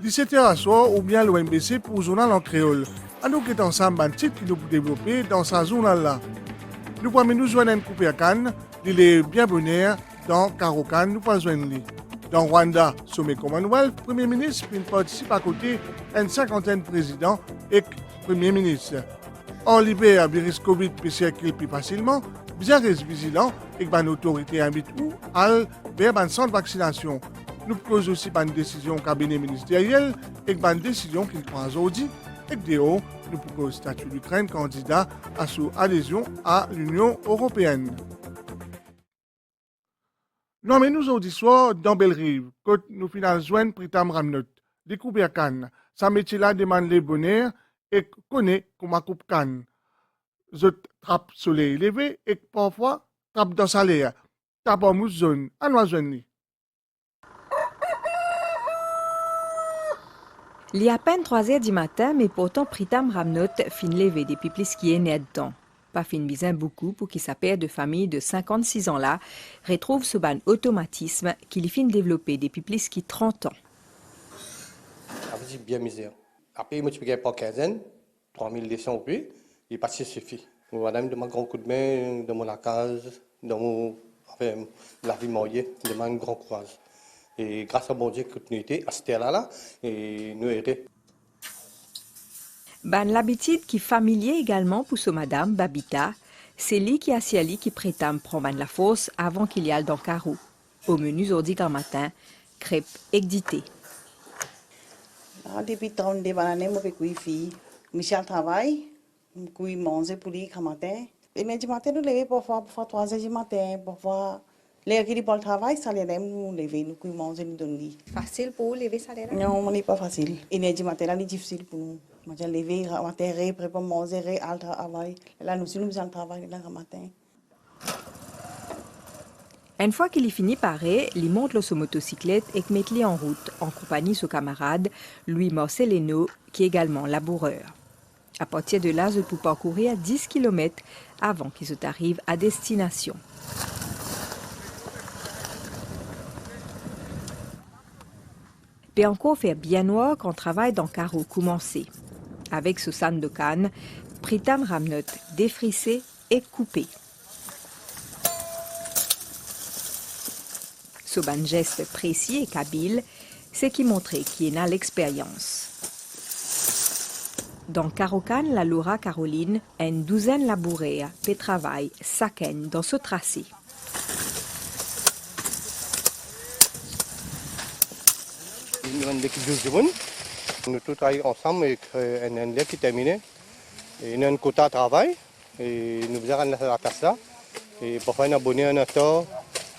17h à soir ou bien l'OMBC pour journal en créole. À nous qui est ensemble un titre qui nous peut développer dans sa journal là. Nous pouvons nous joindre un coupé à Cannes, il est bien bonheur dans Carocan, nous pouvons joindre lui. Dans Rwanda, sommet Commonwealth, Premier ministre participe à côté une cinquantaine de présidents et Premier ministre. En Libye, virus Covid peut circuler plus facilement, bien reste vigilant et que l'autorité invite ou à vers un centre de vaccination. Nous proposons aussi une décision au cabinet ministériel et une décision qu'il prend aujourd'hui. Et DO, nous proposons le statut d'Ukraine candidat à son adhésion à l'Union européenne. Non, mais nous aujourd'hui soir, dans Belle-Rive, quand nous finissons joindre Pritam Ramnot, découvert Cannes. Sa métier-là demande les bonheurs et connaît comme un coupe Cannes. Je trappe soleil levé et parfois trappe dans sa l'air. Tape en mousse zone, à nous joindre. Il y a à peine 3 heures du matin, mais pourtant Pritam Ramnot fin levé depuis plus qu'il est né dedans. Pas fin bizin beaucoup pour qu'il s'appelle de famille de 56 ans là, retrouve ce ban automatisme qu'il fin développé depuis plus qu'il 30 ans. C'est bien misère. Après, moi, je paye par quinzaine, 3200 euros, et pas si suffit. Madame demande un grand coup de main dans mon case, dans mon, enfin, la vie mariée, demande un grand courage. Et grâce à mon Dieu, que nous étions à cette heure-là, et nous aider. Ben, l'habitude qui est familier également pour ce madame, Babita, c'est lui qui a Siali qui prétend prendre la force avant qu'il y aille dans Carreau. Au menu aujourd'hui qu'un matin, crêpes éditées. Depuis 32 années, je fais cuire filles. Michel travaille, je cuire manger pour lui le matin. Et le matin, nous levons parfois 3 heures du matin, parfois. Les qui pour le travail, ça les aime nous lever, nous cuire manger, nous donner. Facile pour vous lever ça là? Non, ce n'est pas facile. Et le matin, là, c'est difficile pour nous. Je lever, matin, préparer manger, aller travail. Là, nous aussi, nous faisons le travail le matin. Une fois qu'il est fini pareil, il monte sur motocyclette et met-les en route en compagnie de son camarade, Louis Marcelino, qui est également laboureur. À partir de là, je peux parcourir 10 km avant qu'ils arrivent à destination. Puis encore faire bien noir quand travail dans Carreau commencé. Avec Susanne de Cannes, Pritam Ramnot défrissé et coupé. Ce ban geste précis et kabyle, c'est qui montrait qu'il a l'expérience. Dans Carocan, la Laura Caroline, une douzaine labourés peut travailler chacun dans ce tracé. Nous avons une équipe de jeunes. Nous tous travaillons ensemble avec un élève qui est terminé. Et nous avons un quota de travail. Et nous faisons la tâche là. Et parfois, nous abonnés à notre temps.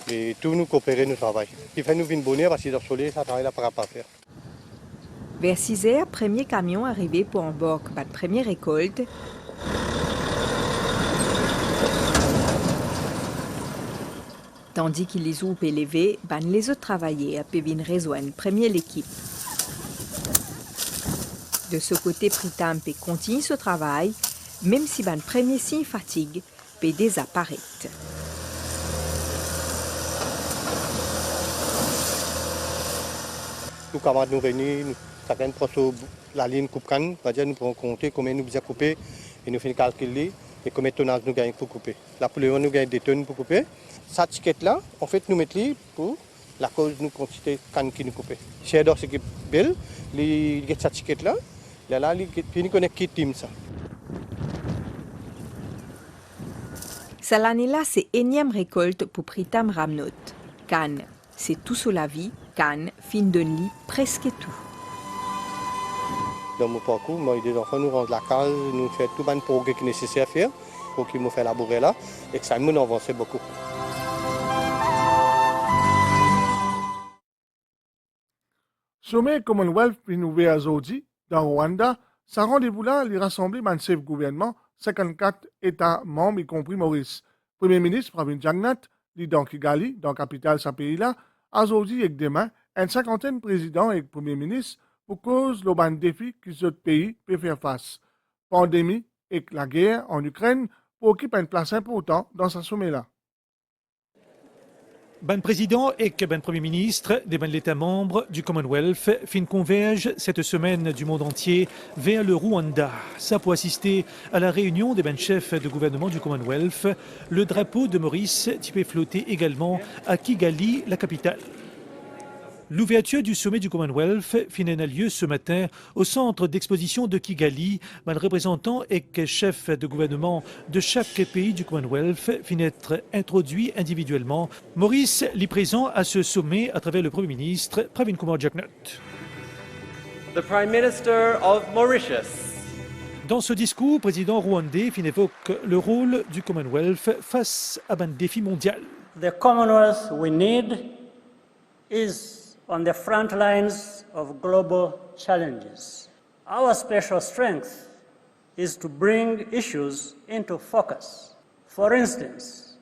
Et tous nous coopérer nous travail. Il fait nous une bonne parce que dans le soleil, ça travaille là par rapport à faire. Vers 6 heures, premier camion arrivé pour embarquer la première récolte. Tandis qu'il les ouvre élevés, les autres travailleurs peuvent rejoindre premier l'équipe. De ce côté, Pritam peut continuer ce travail, même si le premier signe fatigue peut disparaître. Tous les camarades nous réunissent, chacun prend la ligne coupe canne, nous pouvons compter combien nous avons coupé et nous faisons calculer et combien de tonnage nous gagnons pour couper. Là, pour le moment, nous gagnons des tonnes pour couper. Cette étiquette-là, en fait, nous mettons pour la cause de nous quantité de canne qui nous coupent. C'est dans ce qui est belle, cette étiquette-là, puis nous connaissons qui team ça. Cette année-là, c'est énième récolte pour Pritam Ramnot. Canne, c'est tout sur la vie. Canne, fin de lit, presque tout. Dans mon parcours, moi, des enfants nous rendent la case, nous faisons tout le progrès qui est nécessaire à faire pour qu'ils nous fassent labourer là et que ça nous avance beaucoup. Sommet Commonwealth innové à Zodi, dans Rwanda, ça rendez-vous là, les rassembler un chef gouvernement, 54 États membres, y compris Maurice. Premier ministre Pravin Jagnat, dit dans Kigali, dans la capitale de ce pays-là, à Zodi et demain, une cinquantaine de présidents et premiers ministres pour cause de défi que ce pays peut faire face. Pandémie et la guerre en Ukraine pour occuper une place importante dans ce sommet-là. Ben président et que ben premier ministre des ben l'État membre du Commonwealth fin convergent cette semaine du monde entier vers le Rwanda. Ça pour assister à la réunion des ben chefs de gouvernement du Commonwealth. Le drapeau de Maurice typé flotter également à Kigali, la capitale. L'ouverture du sommet du Commonwealth a lieu ce matin au centre d'exposition de Kigali. Le représentant et chef de gouvernement de chaque pays du Commonwealth finit être introduit individuellement. Maurice l'y présent à ce sommet à travers le Premier ministre Pravin Kumar Jagnat. The Prime Minister of Mauritius. Dans ce discours, le président rwandais évoque le rôle du Commonwealth face à un défi mondial. The Commonwealth we need is on the front lines of global challenges. Our special strength is to bring issues into focus. For instance,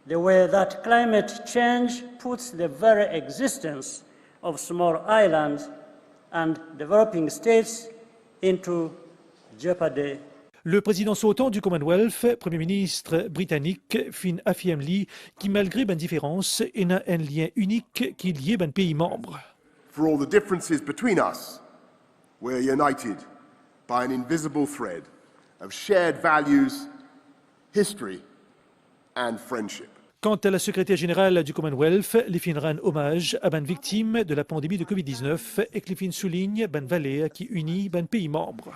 the way that climate change puts the very existence of small islands and developing states into jeopardy. Le président sortant du Commonwealth, Premier ministre britannique, Finn affirme qui malgré les différences, il y a un lien unique qui lie les pays membres. For all the differences between us, we're united by an invisible thread of shared values, history and friendship. Quant à la secrétaire générale du Commonwealth, Lifin rend hommage à les victimes de la pandémie de Covid-19 et Lifin souligne les valeurs qui unissent les pays membres.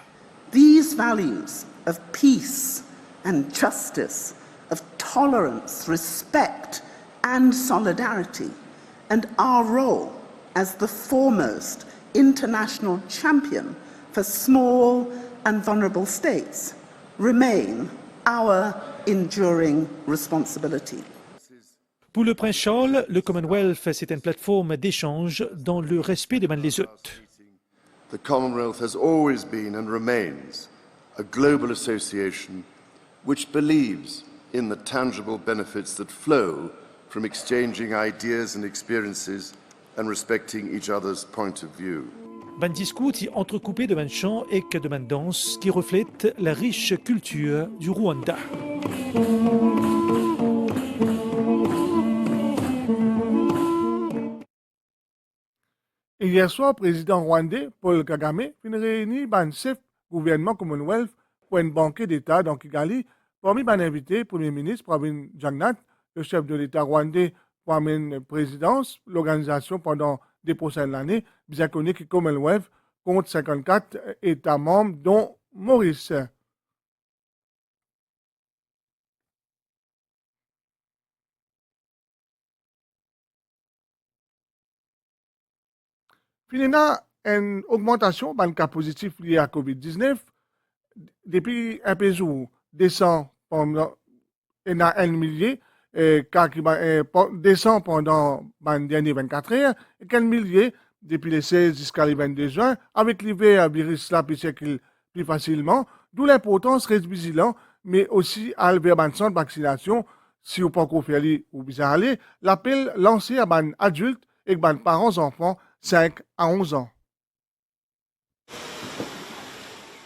These values of peace and justice, of tolerance, respect and solidarity, and our role as the foremost international champion for small and vulnerable states remain our enduring responsibility. Pour le prince Charles, le Commonwealth, c'est une plateforme d'échange dans le respect des les autres. The Commonwealth has always been and remains a global association which believes in the tangible benefits that flow from exchanging ideas and experiences and respecting each other's point of view. Un discours entrecoupé de chants et de danse qui reflète la riche culture du Rwanda. Hier soir, le président rwandais Paul Kagame a réuni le chef gouvernement Commonwealth pour une banquet d'État dans Kigali. Parmi les invités, le Premier ministre Pravin Jagnat, le chef de l'État rwandais pour la présidence, l'organisation pendant des prochaines années, bien connu que Commonwealth compte 54 États membres, dont Maurice. Finalement, une augmentation dans le cas positif lié à COVID-19 depuis un peu jour descend pendant un millier, cas qui descend pendant les dernières 24 heures, et qu'un millier depuis les 16 jusqu'à les 22 juin, avec l'hiver, le virus là peut circuler plus facilement, d'où l'importance reste vigilant, mais aussi à vers un centre de vaccination, si vous ne pouvez pas faire ou bien aller, l'appel lancé à les adultes et les parents enfants 5 à 11 ans.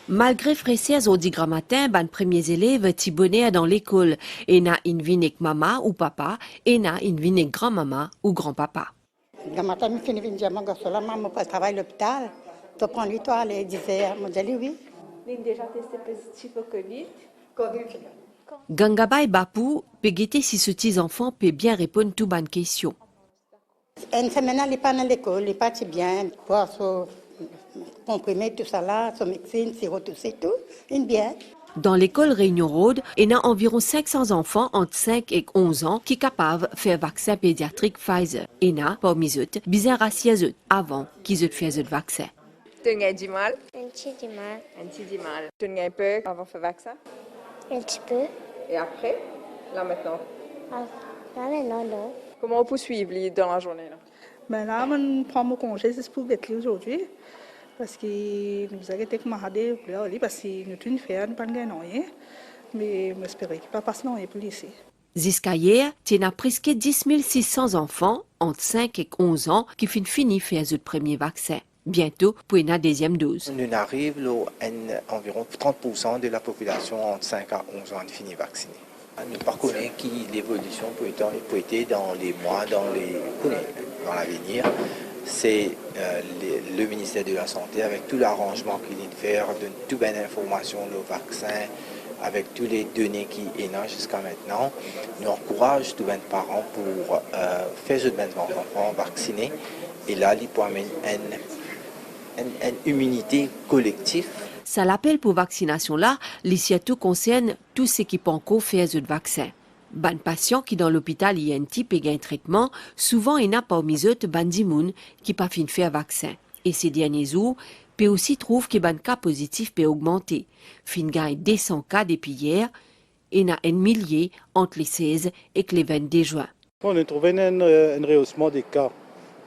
Malgré fraisiers au matin, les premiers élèves tibonnaient dans l'école. Et na une vinek maman ou papa, et na une vinek grand-maman ou grand-papa. Le matin, je finis de dire, maman, je travaille à l'hôpital. Tu prends lui, toi, les divers. Je dis oui. Il est déjà testé positif au Covid. Gangabay Bapou, pégité si ce petit enfant peut bien répondre toutes les questions. Une semaine, il n'est pas dans l'école, il n'est pas bien. Pour son comprimé, tout ça là, son médecine, sirop, tout c'est tout, il est bien. Dans l'école Réunion Road, il y a environ 500 enfants entre 5 et 11 ans qui sont capables de faire vaccin pédiatrique Pfizer. Et il y a, parmi eux, bizarre racistes avant qu'ils aient fait le vaccin. Tu as du mal? Un petit mal. Un petit mal. Tu as peur avant de faire le vaccin? Un petit peu. Et après? Là maintenant? Ah, là maintenant, non. Comment on peut suivre dans la journée? Ben là, on prend mon congé pour être aujourd'hui. Parce que nous avons été malades, parce que nous avons fait un peu de temps. Mais j'espère qu'il ne va pas passer pour lycée. Jusqu'à hier, il y a presque 10 600 enfants entre 5 et 11 ans qui finissent faire le premier vaccin. Bientôt, pour une deuxième dose. Nous arrivons à environ 30% de la population entre 5 à 11 ans de finir vaccinée. Nous ne connaissons qui l'évolution peut être dans les mois, dans l'avenir. C'est le ministère de la Santé avec tout l'arrangement qu'il vient de faire, de toute bonne information, le vaccin, avec toutes les données qui sont là jusqu'à maintenant. Nous encourageons tous les parents pour faire ce enfants vaccinés. Et là, il peut amener une immunité collective. Ça l'appel pour vaccination là, les surtout concerne tous ceux qui peuvent encore faire ce vaccin. Ban patients qui dans l'hôpital INT payent un traitement, souvent il n'a pas mis eux ban dimoun qui pas fin faire vaccin. Et ces derniers jours, peut aussi trouve que ban cas positif peut augmenter. Fin gagne 200 cas depuis hier, et n'a un millier entre les 16 et les 22 juin. On a trouvé un rehaussement des cas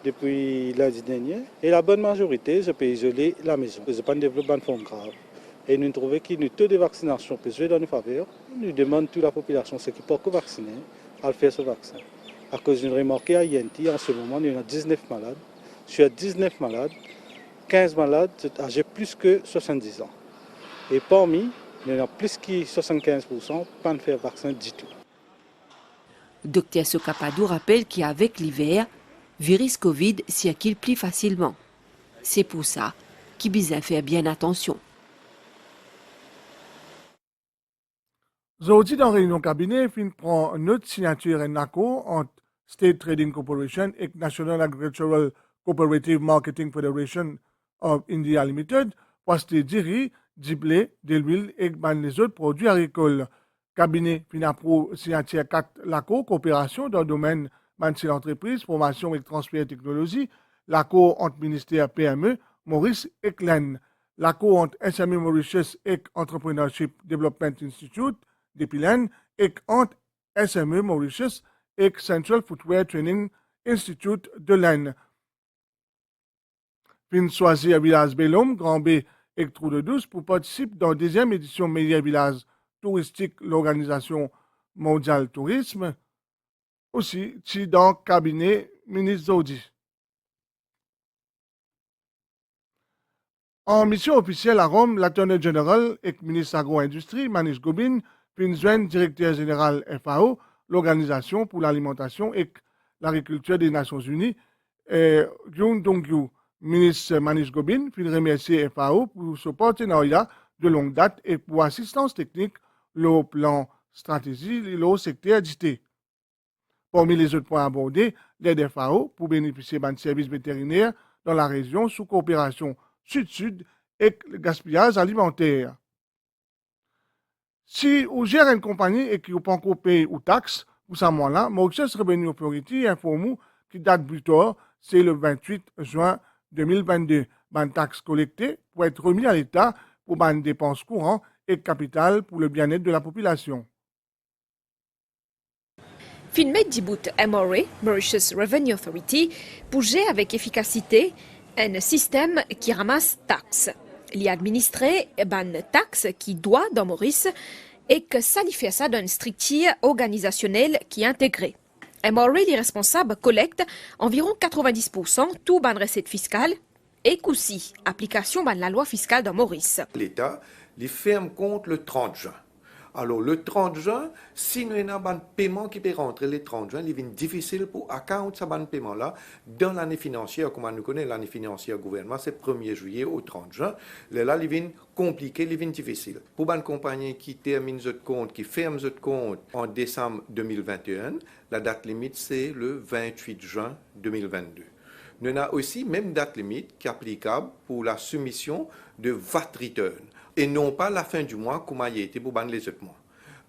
depuis lundi dernier. Et la bonne majorité, je peux isoler la maison. Je pas développer une forme grave. Et nous trouvons que le taux de vaccination peut jouer dans nos faveurs. Nous demandons à toute la population, ceux qui ne peuvent pas vacciner, à le faire ce vaccin. À cause d'une remarque à INT, en ce moment, il y en a 19 malades. Sur 19 malades, 15 malades âgés plus que 70 ans. Et parmi, il y en a plus que 75% pas de faire vaccin du tout. Dr Sokapadou rappelle qu'avec l'hiver, virus Covid circule plus facilement. C'est pour ça qu'il besoin faire bien attention. Aujourd'hui, dans la réunion cabinet, fin prend une autre signature en accord entre State Trading Corporation et National Agricultural Cooperative Marketing Federation of India Limited pour acheter du riz, du blé, de l'huile et les autres produits agricoles. Cabinet fin approuve signature 4 l'accord coopération dans le domaine de l'entreprise, formation et transfert de technologie, l'accord entre ministère PME, Maurice et Glen, l'accord entre SME Mauritius et Entrepreneurship Development Institute, Depilen, et entre SME Mauritius et Central Footwear Training Institute de l'Aisne. Fin choisi à Village Bellum, Grand B et Trou de Douce pour participer dans la deuxième édition Meilleur Village touristique, l'Organisation mondiale tourisme. Aussi, ci dans le cabinet ministre Zodi. En mission officielle à Rome, l'Attorney General et le ministre agro-industrie, Manish Gobin, puis joint directeur général FAO, l'Organisation pour l'alimentation et l'agriculture des Nations Unies, et Gyun Dongyu, ministre Manish Gobin, puis remercier FAO pour ce partenariat de longue date et pour assistance technique, le plan stratégie et le secteur d'IT. Parmi les autres points abordés, l'aide FAO pour bénéficier d'un service vétérinaire dans la région sous coopération sud-sud et le gaspillage alimentaire. Si vous gérez une compagnie et que vous n'avez pas encore payé ou taxes, pour ce moment-là, Mauritius Revenue Authority informe qui date plus tard, c'est le 28 juin 2022. Une taxe collectée pour être remis à l'État pour une dépenses courantes et capital pour le bien-être de la population. Finmet Djibouti MRA, Mauritius Revenue Authority, pour gérer avec efficacité un système qui ramasse taxes. Il y a administré une taxe qui doit dans Maurice et que ça lui fait ça d'une structure organisationnelle qui est intégrée. MRA, les responsables collectent environ 90% tout ban recette fiscale et qu'aussi application de la loi fiscale dans Maurice. L'État les ferme compte le 30 juin. Alors, le 30 juin, si nous avons un paiement qui peut rentrer le 30 juin, il est difficile pour accounter ce paiement-là dans l'année financière. Comme nous connaissons l'année financière gouvernement, c'est 1er juillet au 30 juin. Là, il est compliqué, il est difficile. Pour une compagnie qui termine ce compte, qui ferme ce compte en décembre 2021, la date limite, c'est le 28 juin 2022. Nous avons aussi même date limite qui est applicable pour la soumission de VAT return. Et non pas la fin du mois comme il a été pour les autres mois.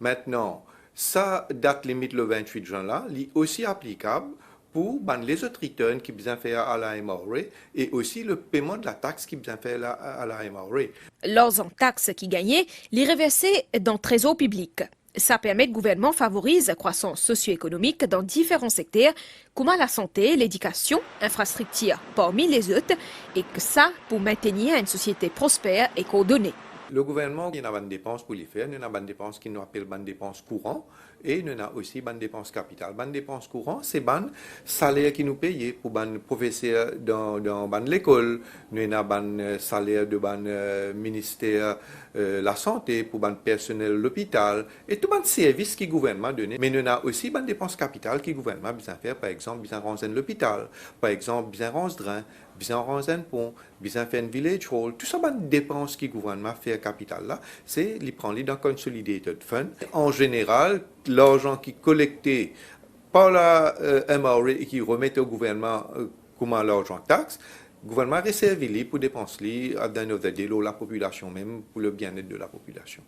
Maintenant, sa date limite le 28 juin là, est aussi applicable pour les autres returns qui besoin faire à la MRA et aussi le paiement de la taxe qui besoin faire à la MRA. Lors en taxes qui gagnaient, les reverser dans le trésor public. Ça permet que le gouvernement favorise la croissance socio-économique dans différents secteurs, comme la santé, l'éducation, l'infrastructure, parmi les autres, et que ça pour maintenir une société prospère et coordonnée. Le gouvernement, il y a des dépenses pour les faire, il y a des dépenses qui nous appellent des dépenses courantes et il y a aussi des dépenses capitales. Les dépenses courantes, c'est les salaires qui nous payent pour les professeurs dans l'école, il y a des salaires de ministère la santé, pour le personnel de l'hôpital et tout les services que le gouvernement donne. Mais il y a aussi des dépenses capitales que le gouvernement a besoin de faire, par exemple, besoin de rendre l'hôpital, par exemple, besoin de rendre drain, besoin de rendre un pont, besoin de faire une village hall. Tout ça, des dépenses que le gouvernement fait capital là, c'est les prendre dans Consolidated Fund. En général, l'argent qui est collecté par la MRA et qui remet au gouvernement comme l'argent taxe, le gouvernement réserve pour dépenser à the end of the day, la population même, pour le bien-être de la population.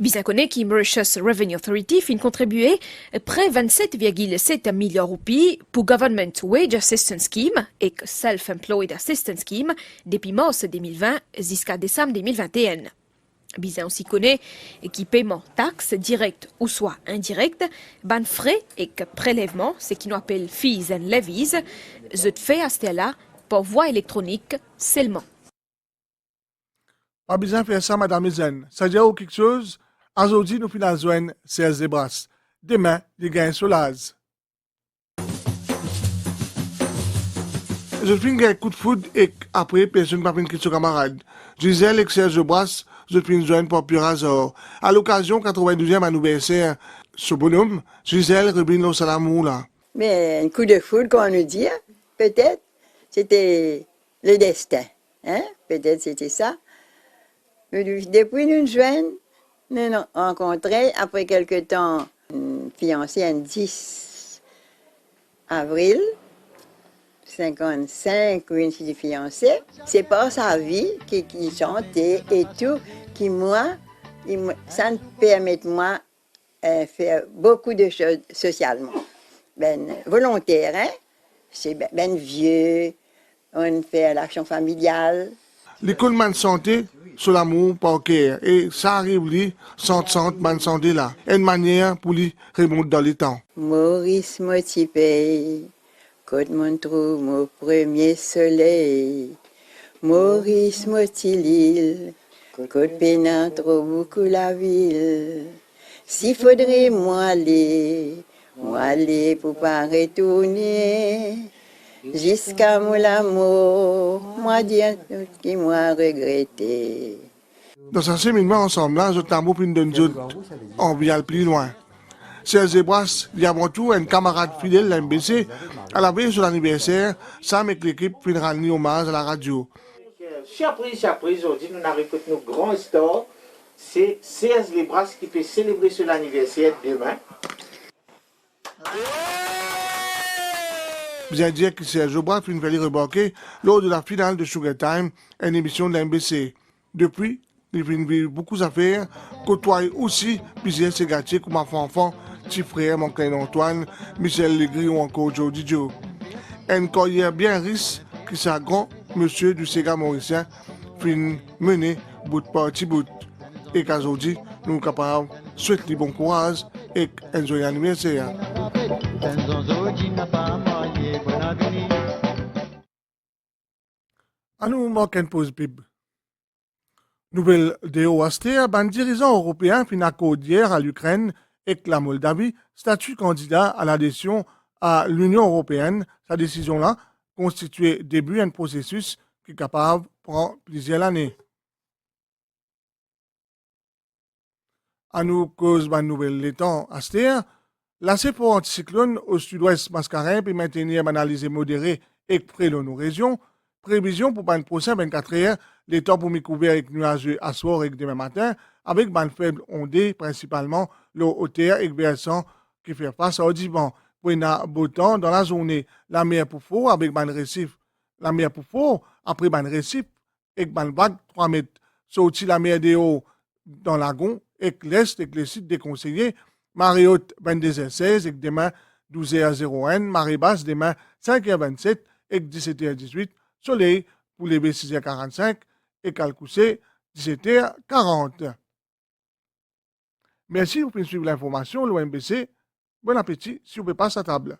Bien connaît que Mauritius Revenue Authority fin contribuer près 27,7 millions de roupies pour Government Wage Assistance Scheme et Self-Employed Assistance Scheme depuis mars 2020 jusqu'à décembre 2021. Bien aussi connaît qui paiement taxes directes ou soit indirectes, ban frais et prélèvements, ce qui nous appelle fees and levies, je fait à ce là par voie électronique seulement. Pas besoin de faire ça, Madame Izen. Ça dit quelque chose? Aujourd'hui, nous finissons joindre Serge Zebras. Demain, il gagne Solaz. Je finis un coup de foudre et après, personne n'a pas une question camarade. Gisèle et Serge Zebras, je finis joindre pour pur hasard. À l'occasion 92e anniversaire, ce bonhomme, Gisèle Rubin au Salamou là. Mais un coup de foudre, comme on nous dit, peut-être, c'était le destin. Hein? Peut-être c'était ça. Depuis nous joignons, nous nous rencontrés après quelque temps, fiancée en 10 avril 55, une fille fiancée. C'est par sa vie qui chantait et tout, qui ça me permet moi faire beaucoup de choses socialement. Volontaire, hein? C'est vieux, on fait l'action familiale. L'école de santé, sur l'amour par cœur. Et ça arrive, lui, sans de santé là. Une manière pour lui remonter dans le temps. Maurice motivé, quand mon trou, mon premier soleil. Maurice motilil, quand pénètre trop beaucoup la ville. S'il faudrait moi aller pour pas retourner. Jusqu'à mon amour, moi dire tout qui m'a regretté. Dans ce séminaire ensemble, là, je t'amour puis nous on vient plus loin. Serge Zebras, il y a avant tout un camarade fidèle de l'MBC. À la veille sur l'anniversaire, Sam et l'équipe finiront rendre hommage à la radio. Surprise, aujourd'hui, nous avons écouté nos grands histoires. C'est Serge Zebras qui peut célébrer son anniversaire demain. Bien dire que Serge Zebras finit de remarquer lors de la finale de Sugar Time, une émission de l'MBC. Depuis, il finit de vivre beaucoup d'affaires, côtoie aussi plusieurs ségatiers comme enfant, petit frère, mon client Antoine, Michel Legris ou encore Joe Didio. Une carrière bien riche qui sa grand monsieur du Sega mauricien finit mener bout par petit bout. Et qu'aujourd'hui, nous sommes capables de souhaiter bon courage et un joyeux anniversaire. À nous manquons une pause pib. Nouvelle de OASTER, un dirigeant européen fin accord hier à l'Ukraine et la Moldavie, statut candidat à l'adhésion à l'Union européenne. Sa décision-là constitue début d'un processus qui est capable de prendre plusieurs années. À nous cause de nouvelle les temps Aster, la CEPO anticyclone au sud-ouest mascarin peut maintenir une analyse modérée et près de nos régions. Prévision pour le prochain 24 heures, les temps pour m'y couvrir avec nuageux à soir et demain matin, avec une faible ondée, principalement l'eau hauteur et versant qui fait face au divan. Pour un beau temps dans la journée, la mer pour fort avec un récif. La mer pour fort, après un récif, et une vague 3 mètres. Sorti la mer des hauts dans le lagon, et l'est et les sites déconseillés. Marée haute 22h16 et demain 12h01. Marée basse demain 5h27 et 17h18. Soleil pour lever 6h45 et calcoussé 17h40. Merci pour suivre l'information, l'OMBC. Bon appétit si vous ne pouvez pas à table.